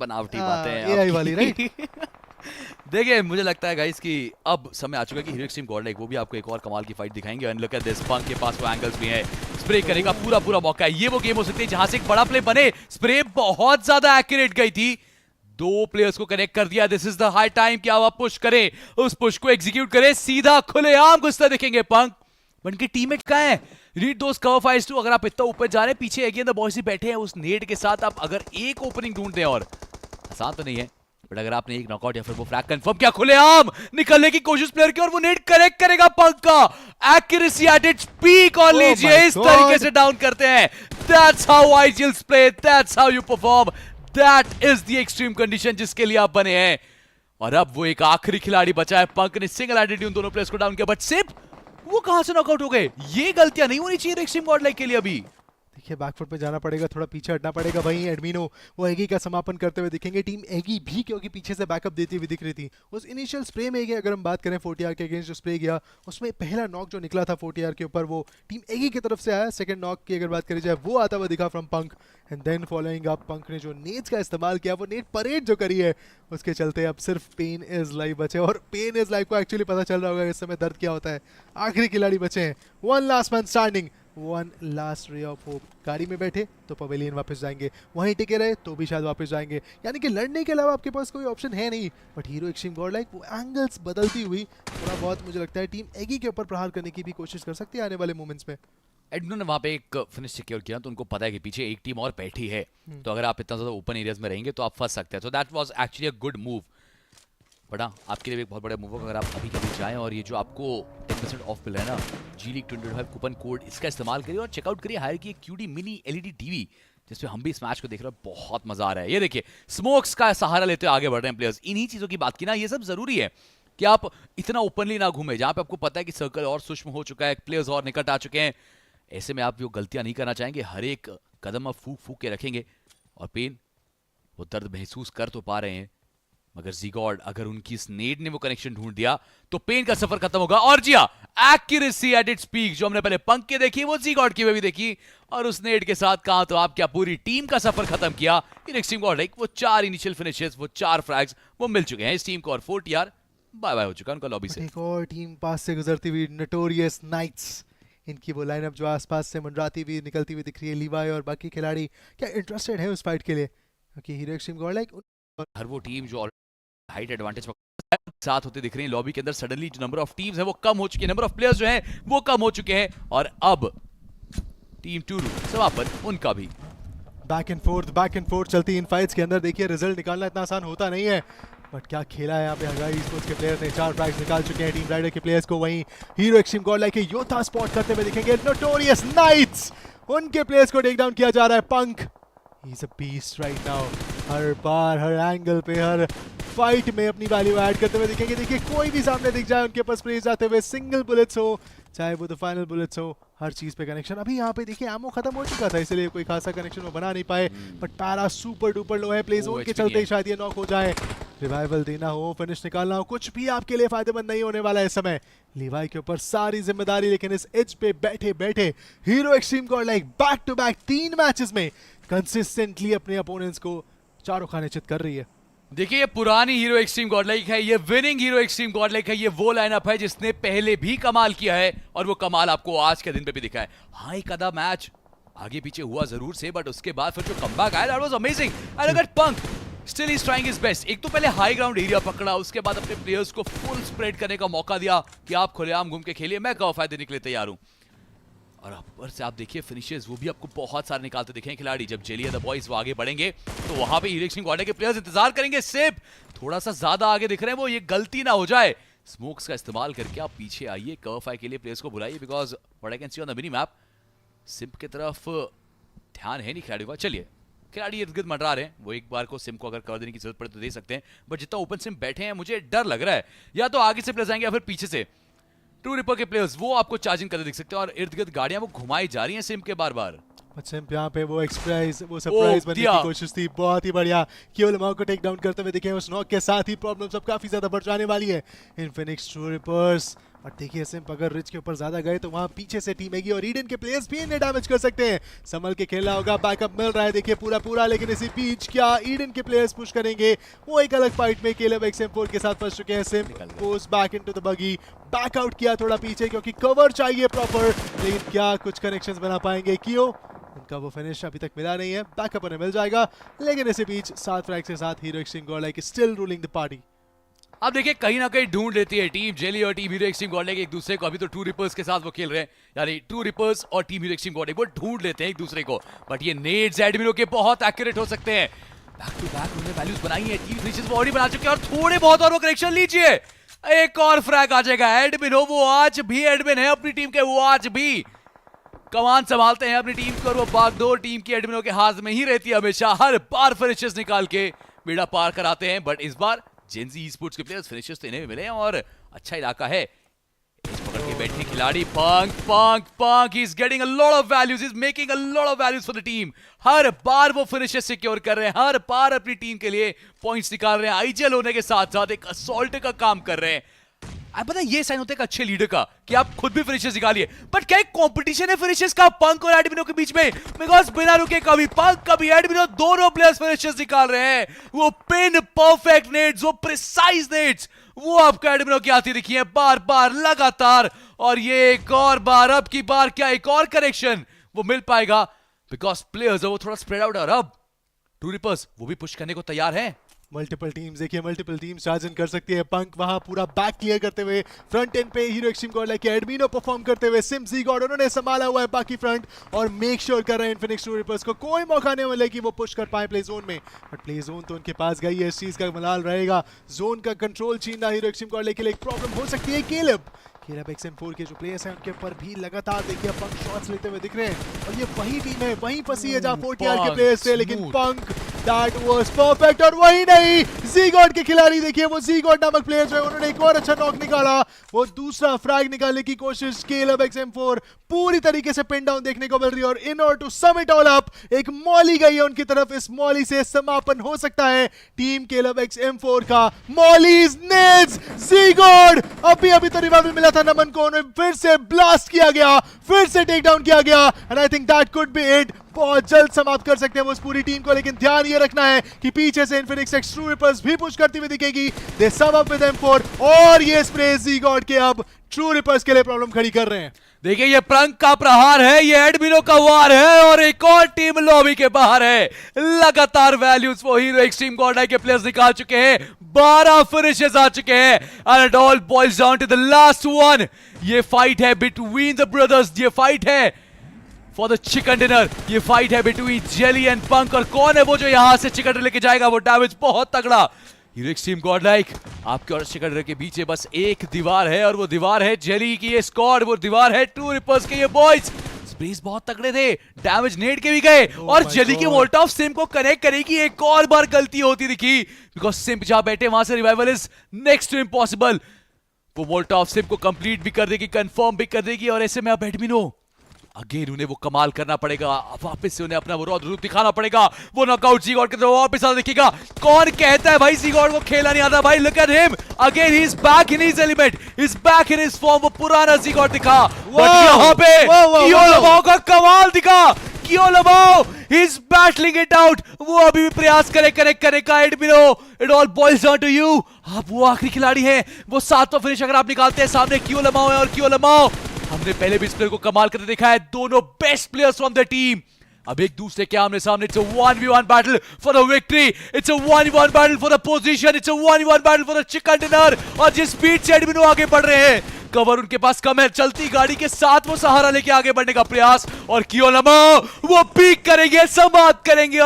बनावटी बातें हैं एआई वाली राइट। आपकी। देखिए मुझे लगता है गाइस कि अब समय आ चुका है कि हीरो एक्सट्रीम गॉड लाइक वो भी आपको एक और कमाल की फाइट दिखाएंगे। एंड लुक एट दिस, पंक के पास वो एंगल्स भी हैं, स्प्रे करने का पूरा पूरा मौका है। ये वो गेम हो सकती है जहां से एक बड़ा प्ले बने। स्प्रे बहुत ज्यादा एक्यूरेट गई थी, दो प्लेयर्स को कनेक्ट कर दिया। This is the high time कि आप पुश करें, उस पुश को एग्जीक्यूट करें, सीधा खुलेआम घुसता दिखेंगे पंक। बन के टीममेट कहां है? Read does cover fights too. अगर आप इतना ऊपर जा रहे हैं, पीछे अगेन द बॉयज ही बैठे हैं उस नेट के साथ, आप अगर एक ओपनिंग ढूंढ दें, और आसान तो नहीं है बट अगर आपने एक नॉकआउट या फिर वो फ्रैग कंफर्म किया, खुलेआम निकलने की कोशिश प्लेयर की और वो नेट करेक्ट करेगा पंक का। एक्यूरेसी एट इट्स पीक और लीजिए इस तरीके से डाउन करते हैं। That's how IGLs play, that's how you perform, that is the extreme condition जिसके लिए आप बने हैं। और अब वो एक आखिरी खिलाड़ी बचा है। पंक ने सिंगल हैंडेडली उन दोनों प्लेयर्स को डाउन किया, बट सिप वो कहां से नॉकआउट हो गए? ये गलतियां नहीं होनी चाहिए एक्सट्रीम गॉड लाइक के लिए। अभी देखिए बैकफुट पे जाना पड़ेगा, थोड़ा पीछे हटना पड़ेगा। वहीं एडमिनो वो एगी का समापन करते हुए दिखेंगे। टीम एगी भी क्योंकि पीछे से बैकअप देती हुई दिख रही थी। उस इनिशियल स्प्रे में एगी, अगर हम बात करें 40R के अगेंस्ट जो स्प्रे गया, उसमें पहला नॉक जो निकला था 40R के ऊपर वो टीम एगी की तरफ से आया। सेकंड नॉक की अगर बात करी जाए वो आता हुआ दिखा from Punk. And then following up Punk ने जो नेट्स का इस्तेमाल किया, वो नेट परेड जो करी है उसके चलते अब सिर्फ पेन इज लाइव बचे। और पेन इज लाइव को एक्चुअली पता चल रहा होगा इस समय दर्द क्या होता है। आखिरी खिलाड़ी बचे हैं, one last man standing, one last ray of hope. गाड़ी में बैठे तो पवेलियन वापस जाएंगे, वहीं टिके रहे तो भी शायद वापस जाएंगे। यानी कि लड़ने के अलावा आपके पास कोई ऑप्शन है नहीं। But hero Xtreme God like वो एंगल्स बदलती हुई थोड़ा बहुत मुझे लगता है टीम एगी के ऊपर प्रहार करने की भी कोशिश कर सकती है आने वाले मोमेंट्स में। एडमिन ने वहां पे एक फिनिश सिक्योर किया, तो उनको पता है कि पीछे एक टीम और बैठी है, तो अगर आप इतना ज्यादा ओपन एरियाज में रहेंगे तो आप फंस सकते हैं। So that was actually a good move. But हाँ, आपके लिए भी एक बहुत बड़ा मूव होगा अगर आप अभी कभी जाएं और ये जो आपको 10% ऑफ मिल रहा है ना, जी लीग 25 कूपन कोड, इसका इस्तेमाल करिए और चेकआउट करिए हायर की एक क्यूडी मिनी एलईडी टीवी जिसपे हम भी इस मैच को देख रहे हैं। बहुत मजा आ रहा है। ये देखिए स्मोक्स का सहारा लेते हुए आगे बढ़ रहे हैं प्लेयर्स। इन्हीं चीजों की बात की ना, ये सब जरूरी है कि आप इतना ओपनली ना घूमे जहां पे आपको पता है कि सर्कल और सूक्ष्म हो चुका है, प्लेयर्स और निकट आ चुके हैं। ऐसे में आप वो गलतियां नहीं करना चाहेंगे, हर एक कदम आप फूक फूक के रखेंगे। और पेन वो दर्द महसूस कर तो पा रहे हैं, मगर ज़ीगॉड अगर उनकी इस नेड ने वो कनेक्शन ढूंढ दिया तो पेन का सफर खत्म होगा। और जिया एक्यूरेसी एट इट्स पीक जो हमने पहले पंक के देखी, वो ज़ीगॉड की भी देखी, और उस नेड के साथ कहा तो आप क्या पूरी टीम का सफर खत्म किया इन एक्सट्रीम गॉड लाइक। वो 4 इनिशियल फिनिशेस, वो 4 फ्रैग्स वो मिल चुके हैं इस टीम को, और 40R बाय बाय हो चुका है उनका लॉबी से। एक और टीम पास से गुजरती हुई नोटोरियस नाइट्स, इनकी वो लाइनअप जो आसपास से मंडराती हुई निकलती हुई दिख रही है। लीवाई और बाकी खिलाड़ी क्या इंटरेस्टेड है उस फाइट के लिए? क्योंकि हीरो एक्सट्रीम गॉड लाइक हर वो टीम जो हाइट एडवांटेज साथ होते दिख रही है लॉबी के अंदर, सडनली जो नंबर ऑफ टीम्स है वो कम हो चुकी है, नंबर ऑफ प्लेयर्स जो हैं वो कम हो चुके हैं, और अब टीम टूरू समापन उनका भी। बैक एंड फोर्थ चलती इन फाइट्स के अंदर। देखिए रिजल्ट निकालना इतना आसान होता नहीं है, बट क्या खेला है यहाँ पे हगाई स्पोर्ट्स के प्लेयर ने। 4 फ्रैग्स निकाल चुके हैं टीम राइडर के प्लेयर्स को। वहीं हीरो एक्सट्रीम गॉड लाइक के योद्धा स्पॉट करते हुए दिखेंगे नोटोरियस नाइट्स, उनके प्लेयर्स को टेक डाउन किया जा रहा है। Punk he is a beast right now, हर बार हर एंगल पे हर फाइट में अपनी वैल्यू ऐड करते हुए दिखेंगे। देखिए कोई भी सामने दिख जाए उनके पास स्प्रे जाते हुए, सिंगल बुलेट्स हो चाहे वो द फाइनल बुलेट्स हो, हर चीज पे कनेक्शन। अभी यहाँ पे देखिए एमो खत्म हो चुका था इसलिए कोई खासा कनेक्शन वो बना नहीं पाए, बट पैरा सुपर डुपर लो है, प्ले जोन के चलते ही शायद ये नॉक हो जाए। रिवाइवल देना हो, फिनिश निकालना हो, कुछ भी आपके लिए फायदेमंद नहीं होने वाला है इस समय। लीवाई के ऊपर सारी जिम्मेदारी, लेकिन इस एज पे बैठे बैठे Hero Xtreme Godlike back to back 3 matches में कंसिस्टेंटली अपने अपोनेंट्स को चारों खाने चित कर रही है। देखिए ये पुरानी हीरो एक्सट्रीम गॉडलाइक है, ये विनिंग हीरो एक्सट्रीम गॉडलाइक है, ये वो लाइनअप है जिसने पहले भी कमाल किया है, और वो कमाल आपको आज के दिन पे भी दिखा है। हाँ एक आधा मैच आगे पीछे हुआ जरूर से, बट उसके बाद फिर जो कमबैक आया that was amazing. And look at punk still he is trying his best. एक तो पहले हाई ग्राउंड एरिया पकड़ा, उसके बाद अपने प्लेयर्स को फुल स्प्रेड करने का मौका दिया कि आप खुलेआम घूम के खेलिए, मैं कवर फायर देने के लिए तैयार हूं। और ऊपर से आप देखिए फिनिशेस वो भी आपको बहुत सारे निकालते दिखेंगे खिलाड़ी। जब जेलिया द बॉयज वो आगे बढ़ेंगे तो वहां पे हीरो एक्सट्रीम गॉड के प्लेयर्स इंतजार करेंगे। सिप थोड़ा सा ज्यादा आगे दिख रहे हैं, वो ये गलती ना हो जाए, स्मोक्स का इस्तेमाल करके आप पीछे आइए, कवर फायर के लिए प्लेयर्स को बुलाइए, because what I can see on the mini map ship की तरफ ध्यान है नहीं खिलाड़ियों का। चलिए खिलाड़ी इर्द गिर्द मंडरा रहे हैं, वो एक बार को सिम को अगर कवर देने की जरूरत पड़े तो दे सकते हैं, बट जितना ओपन सिम बैठे हैं मुझे डर लग रहा है या तो आगे से प्लेयर्स आएंगे या फिर पीछे से। टू रिपर के प्लेयर्स वो आपको चार्जिंग करते दिख सकते हैं, और इर्द गिर्द गाड़ियां वो घुमाई जा रही हैं सिम के बार बार। सिम्प यहाँ पे वो सरप्राइज बनने की कोशिश थी, बहुत ही बढ़िया। केवल माओ को टेक डाउन करते हुए दिखे। उस नॉक के साथ ही प्रॉब्लम्स अब काफी ज्यादा बढ़ जाने वाली है। इन्फिनिक्स टू रिपर्स और देखिए सिम्प अगर रिच के ऊपर ज्यादा गए तो वहां पीछे से टीम आएगी और ईडन के प्लेयर्स भी इन्हें डैमेज कर सकते हैं। संभल के खेलना होगा, बैकअप मिल रहा है देखिए पूरा, लेकिन इसी बीच क्या ईडन के प्लेयर्स पुश करेंगे? वो एक अलग फाइट में केलेब XM4 के साथ फंस चुके हैं। Simp goes back into the buggy, back out किया थोड़ा पीछे क्योंकि कवर चाहिए प्रॉपर, लेकिन क्या कुछ कनेक्शंस बना पाएंगे कियो? उनका वो फिनिश अभी तक मिला नहीं है, बैकअप उन्हें मिल जाएगा, लेकिन इसी बीच 7 फ्रैग के साथ hero Xtreme Godlike still ruling the party. अब देखिए कहीं ना कहीं ढूंढ लेती है टीम जेली और टीम हीरो एक्सट्रीम गॉडलाइक एक दूसरे को। अभी तो ट्रू रिपर्स के साथ वो खेल रहे हैं, यानी ट्रू रिपर्स और टीम हीरो एक्सट्रीम गॉडलाइक वो ढूंढ लेते हैं एक दूसरे को। बट ये नेड्स एडमिनो के बहुत एक्यूरेट हो सकते हैं। बैक टू बैक उन्होंने वैल्यूज बनाई है, टीम फिनिशेस वो ऑलरेडी बना चुके हैं और थोड़े बहुत और वो करेक्शन लीजिए, एक और फ्रैग आ जाएगा। एडमिनो वो आज भी एडमिन है अपनी टीम के, वो आज भी कमान संभालते हैं अपनी टीम को और वो बागडोर टीम की एडमिनो के हाथ में ही रहती है हमेशा। हर बार फिनिशेस निकाल के बेड़ा पार कराते हैं। बट इस बार जेनजी स्पोर्ट्स के प्लेयर्स फिनिशर्स तो इन्हें भी मिले हैं और अच्छा इलाका है। इस पकड़ के बैठे खिलाड़ी Punk he is getting a lot of values, is making a lot of values for the team. हर बार वो फिनिशर्स सिक्योर कर रहे हैं, हर बार अपनी टीम के लिए पॉइंट्स निकाल रहे हैं। आईजीएल होने के साथ साथ एक असॉल्ट का काम कर रहे हैं। आप पता ये साइन होता है एक अच्छे लीडर का कि आप खुद भी फिनिशर्स निकालिए। बट क्या एक कंपटीशन है फिनिशर्स का पंक और एडमिनो के बीच में? बिकॉज बिना रुके कभी पंक कभी एडमिनो दोनों प्लेयर्स फिनिशर्स निकाल रहे हैं। वो पिन परफेक्ट नेट्स, वो प्रिसाइज नेट्स, वो आपको एडमिनो की आती दिखी है बार बार लगातार। और ये एक और बार, अब की बार क्या एक और करेक्शन वो मिल पाएगा? बिकॉज प्लेयर्स वो थोड़ा स्प्रेड आउट, और अब टू रिपर्स वो भी पुश करने को तैयार है। मल्टीपल टीम्स देखिए, मल्टीपल टीम्स चार्ज इन कर सकती है। पंक वहां पूरा बैक क्लियर करते हुए फ्रंट एंड पे हीरो एक्सट्रीम गॉडलाइक एडमिनो परफॉर्म करते हुए सिम्सी गॉड उन्होंने संभाला हुआ है बाकी फ्रंट और मेक श्योर कर रहे हैं इन्फिनिक्स टू रिपर्स को कोई मौका नहीं मिले कि वो पुश कर पाए प्ले जोन में। बट प्ले जोन तो उनके पास गई है, इस चीज का मलाल रहेगा। जोन का कंट्रोल छीनना हीरो एक्सट्रीम गॉडलाइक के लिए एक प्रॉब्लम हो सकती है। केलेब XM4 के जो प्लेयर्स हैं उनके ऊपर भी लगातार देखिए पंक शॉट्स लेते हुए दिख रहे हैं और ये वही टीम है, वहीं फंसी है जहां 40R के प्लेयर्स थे। लेकिन पंक दैट वाज परफेक्ट, और वही नहीं ज़ीगॉड के खिलाड़ी देखिए वो ज़ीगॉड नामक प्लेयर जो है उन्होंने एक और अच्छा नॉक निकाला। वो दूसरा फ्रैग निकालने की कोशिश केलेब XM4 पूरी तरीके से पिन डाउन देखने को मिल रही है और in order to sum it all up एक मॉली गई है उनकी तरफ। इस मॉली से समापन हो सकता है टीम केलेब XM4 का। मॉलीज नेड्स ज़ीगॉड अभी तो रिवाइवल मिला था नमन को, उन्हें फिर से ब्लास्ट किया गया, फिर से टेक डाउन किया गया and I think that could be it. बहुत जल्द समाप्त कर सकते हैं वो उस पूरी टीम को, लेकिन ध्यान ये रखना है कि पीछे से इन्फिनिक्स एक्स ट्रू रिपर्स भी पुश करती हुई दिखेगी। दे सम अप विद M4 और ये स्प्रे ज़ीगॉड के अब ट्रू रिपर्स के लिए प्रॉब्लम खड़ी कर रहे हैं। देखिए ये प्रंक का प्रहार है, ये एडमिनो का वार है और एक और टीम लॉबी के बाहर है। लगातार वैल्यूज वो हीरो एक्सट्रीम गॉडलाइक के प्लेयर्स निकाल चुके हैं, 12 फिनिशेस आ चुके हैं and it all boils down to the last one. ये फाइट है बिटवीन द ब्रदर्स, ये फाइट है फॉर द चिकन डिनर, ये फाइट है बिटवीन जेली एंड पंक। और कौन है वो जो यहां से चिकन डिनर लेके जाएगा? वो डैमेज बहुत तगड़ा। हीरो एक्सट्रीम गॉडलाइक आपके और चिकन डिनर के बीच बस एक दीवार है और वो दीवार है जेली की ये स्क्वाड, वो दीवार है ट्रू रिपर्स के ये बॉयज। स्प्रेस बहुत तगड़े थे, डैमेज नेट के भी गए और जेली की वोल्ट ऑफ सिम को कनेक्ट करेगी। एक और बार गलती होती दिखी बिकॉज सिम जहां बैठे वहां से revival is next to impossible. वो वोल्ट ऑफ सिम को कंप्लीट भी कर देगी, कंफर्म भी कर देगी और ऐसे में अब एडमिनो अगेन उन्हें वो कमाल करना पड़ेगा, वापस से उन्हें अपना वो रौद्र रूप दिखाना पड़ेगा। वो नॉकआउट ज़ीगॉड के तरफ वापस आ दिखेगा। कौन कहता है भाई ज़ीगॉड को खेला नहीं आता? भाई look at him again, he is back in his element, he is back in his form. वो पुराना ज़ीगॉड दिखा बट यहां पे कियो लमाओ का कमाल दिखा। कियो लमाओ he is battling it out, वो अभी भी प्रयास कनेक्ट करने का। एडमिनो it all boils down to you. आप वो आखिरी खिलाड़ी हैं, वो 7वां फिनिश अगर आप निकालते हैं सामने कियो लमाओ है और कियो लमाओ हमने पहले भी इस प्लेयर को कमाल करते देखा है। दोनों best players from the team अब एक दूसरे के आमने सामने। It's a 1v1 battle for the victory, it's a 1v1 battle for the position, it's a 1v1 battle for the chicken dinner. और जिस स्पीड से एडमिनो आगे बढ़ रहे हैं, कवर उनके पास कम है, चलती गाड़ी के साथ वो सहारा लेके आगे बढ़ने का प्रयास। और कियो लमाओ वो पीक करेंगे, समाप्त करेंगे।